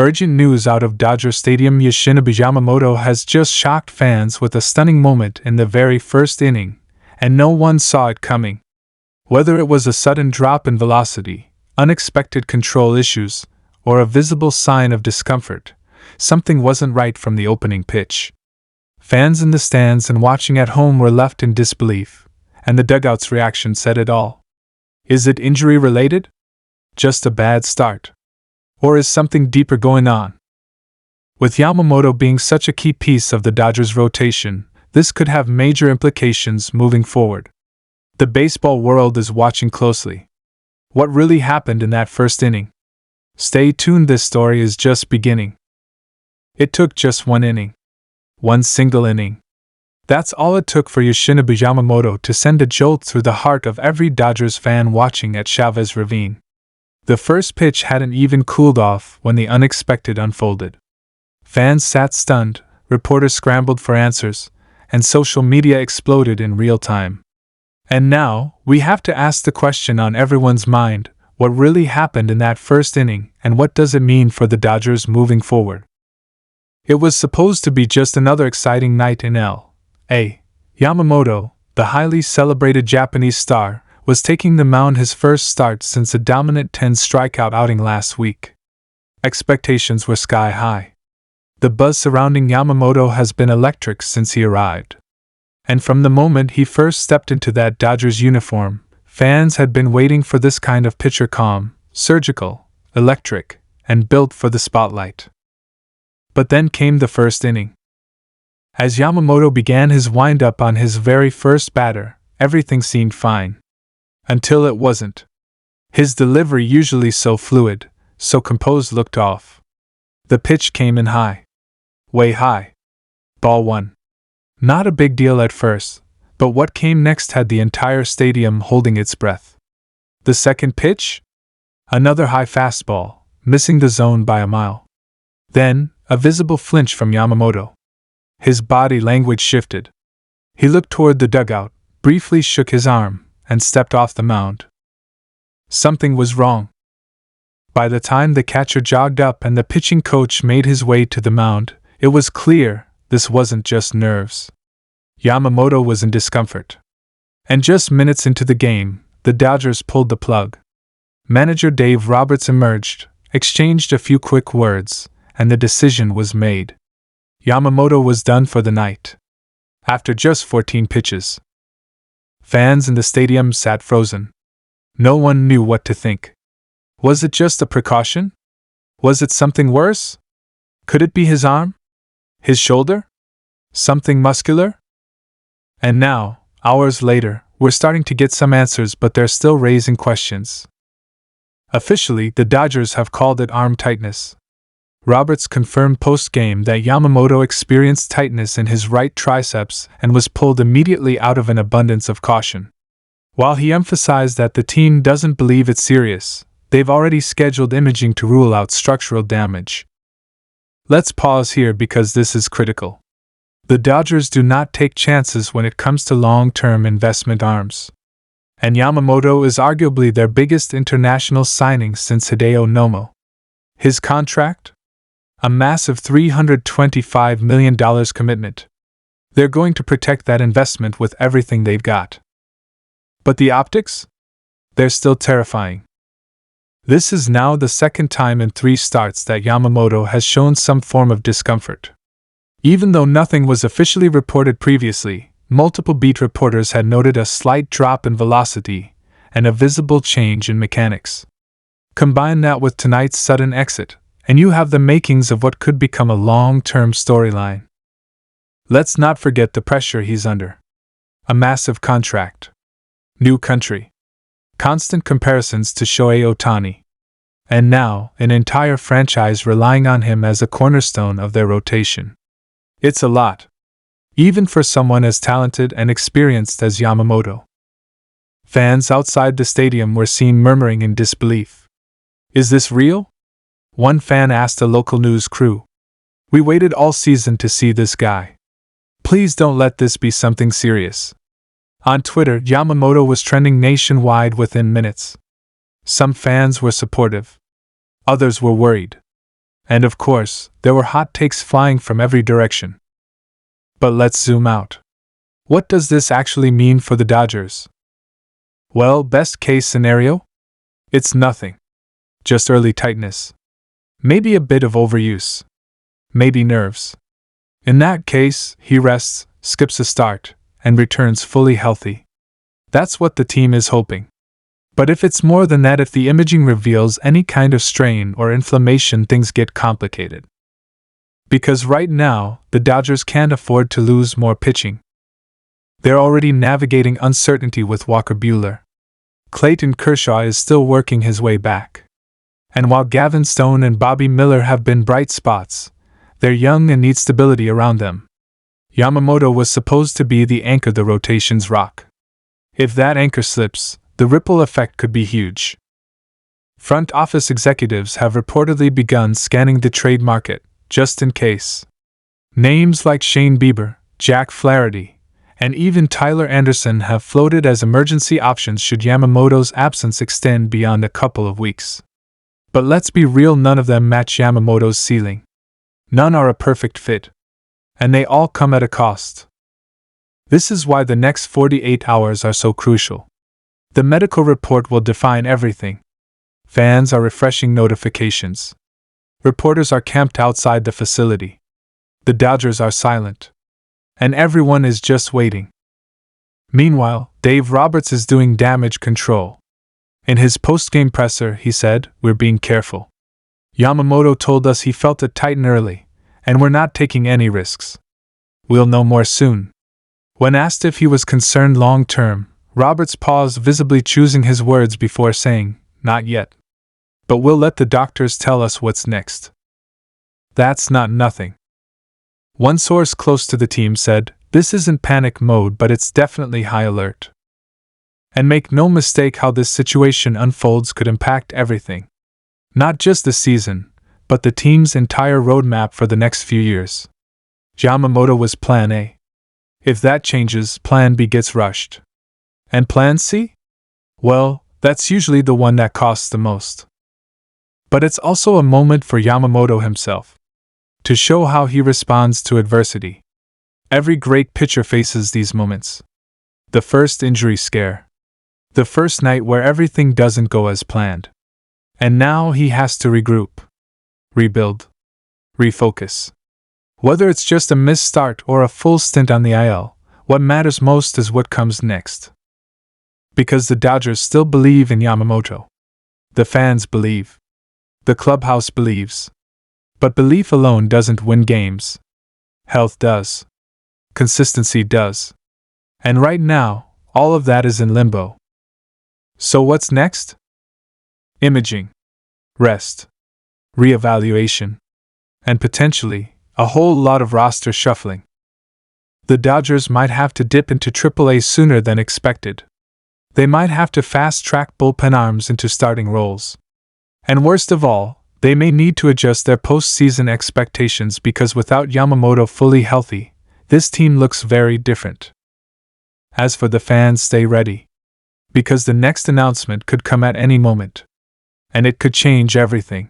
Urgent news out of Dodger Stadium. Yoshinobu Yamamoto has just shocked fans with a stunning moment in the very first inning, and no one saw it coming. Whether it was a sudden drop in velocity, unexpected control issues, or a visible sign of discomfort, something wasn't right from the opening pitch. Fans in the stands and watching at home were left in disbelief, and the dugout's reaction said it all. Is it injury related? Just a bad start? Or is something deeper going on? With Yamamoto being such a key piece of the Dodgers' rotation, this could have major implications moving forward. The baseball world is watching closely. What really happened in that first inning? Stay tuned, this story is just beginning. It took just one inning. One single inning. That's all it took for Yoshinobu Yamamoto to send a jolt through the heart of every Dodgers fan watching at Chavez Ravine. The first pitch hadn't even cooled off when the unexpected unfolded. Fans sat stunned, reporters scrambled for answers, and social media exploded in real time. And now, we have to ask the question on everyone's mind: what really happened in that first inning, and what does it mean for the Dodgers moving forward? It was supposed to be just another exciting night in L.A. Yamamoto, the highly celebrated Japanese star, was taking the mound, his first start since a dominant 10-strikeout outing last week. Expectations were sky high. The buzz surrounding Yamamoto has been electric since he arrived. And from the moment he first stepped into that Dodgers uniform, fans had been waiting for this kind of pitcher: calm, surgical, electric, and built for the spotlight. But then came the first inning. As Yamamoto began his wind-up on his very first batter, everything seemed fine. Until it wasn't. His delivery, usually so fluid, so composed, looked off. The pitch came in high. Way high. Ball one. Not a big deal at first, but what came next had the entire stadium holding its breath. The second pitch? Another high fastball, missing the zone by a mile. Then, a visible flinch from Yamamoto. His body language shifted. He looked toward the dugout, briefly shook his arm, and stepped off the mound. Something was wrong. By the time the catcher jogged up and the pitching coach made his way to the mound, it was clear this wasn't just nerves. Yamamoto was in discomfort. And just minutes into the game, the Dodgers pulled the plug. Manager Dave Roberts emerged, exchanged a few quick words, and the decision was made. Yamamoto was done for the night. After just 14 pitches. Fans in the stadium sat frozen. No one knew what to think. Was it just a precaution? Was it something worse? Could it be his arm? His shoulder? Something muscular? And now, hours later, we're starting to get some answers, but they're still raising questions. Officially, the Dodgers have called it arm tightness. Roberts confirmed post-game that Yamamoto experienced tightness in his right triceps and was pulled immediately out of an abundance of caution. While he emphasized that the team doesn't believe it's serious, they've already scheduled imaging to rule out structural damage. Let's pause here because this is critical. The Dodgers do not take chances when it comes to long-term investment arms. And Yamamoto is arguably their biggest international signing since Hideo Nomo. His contract? A massive $325 million commitment. They're going to protect that investment with everything they've got. But the optics? They're still terrifying. This is now the second time in 3 starts that Yamamoto has shown some form of discomfort. Even though nothing was officially reported previously, multiple beat reporters had noted a slight drop in velocity and a visible change in mechanics. Combine that with tonight's sudden exit, and you have the makings of what could become a long-term storyline. Let's not forget the pressure he's under. A massive contract. New country. Constant comparisons to Shohei Ohtani. And now, an entire franchise relying on him as a cornerstone of their rotation. It's a lot. Even for someone as talented and experienced as Yamamoto. Fans outside the stadium were seen murmuring in disbelief. Is this real? One fan asked a local news crew. We waited all season to see this guy. Please don't let this be something serious. On Twitter, Yamamoto was trending nationwide within minutes. Some fans were supportive. Others were worried. And of course, there were hot takes flying from every direction. But let's zoom out. What does this actually mean for the Dodgers? Well, best case scenario? It's nothing. Just early tightness. Maybe a bit of overuse. Maybe nerves. In that case, he rests, skips a start, and returns fully healthy. That's what the team is hoping. But if it's more than that, if the imaging reveals any kind of strain or inflammation, things get complicated. Because right now, the Dodgers can't afford to lose more pitching. They're already navigating uncertainty with Walker Buehler. Clayton Kershaw is still working his way back. And while Gavin Stone and Bobby Miller have been bright spots, they're young and need stability around them. Yamamoto was supposed to be the anchor the rotation's rock. If that anchor slips, the ripple effect could be huge. Front office executives have reportedly begun scanning the trade market, just in case. Names like Shane Bieber, Jack Flaherty, and even Tyler Anderson have floated as emergency options should Yamamoto's absence extend beyond a couple of weeks. But let's be real, none of them match Yamamoto's ceiling. None are a perfect fit. And they all come at a cost. This is why the next 48 hours are so crucial. The medical report will define everything. Fans are refreshing notifications. Reporters are camped outside the facility. The Dodgers are silent. And everyone is just waiting. Meanwhile, Dave Roberts is doing damage control. In his post-game presser, he said, "We're being careful. Yamamoto told us he felt it tighten early, and we're not taking any risks. We'll know more soon." When asked if he was concerned long-term, Roberts paused, visibly choosing his words before saying, "Not yet. But we'll let the doctors tell us what's next." That's not nothing. One source close to the team said, "This isn't panic mode, but it's definitely high alert." And make no mistake, how this situation unfolds could impact everything. Not just the season, but the team's entire roadmap for the next few years. Yamamoto was Plan A. If that changes, Plan B gets rushed. And Plan C? Well, that's usually the one that costs the most. But it's also a moment for Yamamoto himself. To show how he responds to adversity. Every great pitcher faces these moments. The first injury scare. The first night where everything doesn't go as planned. And now he has to regroup. Rebuild. Refocus. Whether it's just a missed start or a full stint on the IL, what matters most is what comes next. Because the Dodgers still believe in Yamamoto. The fans believe. The clubhouse believes. But belief alone doesn't win games. Health does. Consistency does. And right now, all of that is in limbo. So what's next? Imaging. Rest. Reevaluation. And potentially, a whole lot of roster shuffling. The Dodgers might have to dip into AAA sooner than expected. They might have to fast-track bullpen arms into starting roles. And worst of all, they may need to adjust their postseason expectations, because without Yamamoto fully healthy, this team looks very different. As for the fans, stay ready. Because the next announcement could come at any moment. And it could change everything.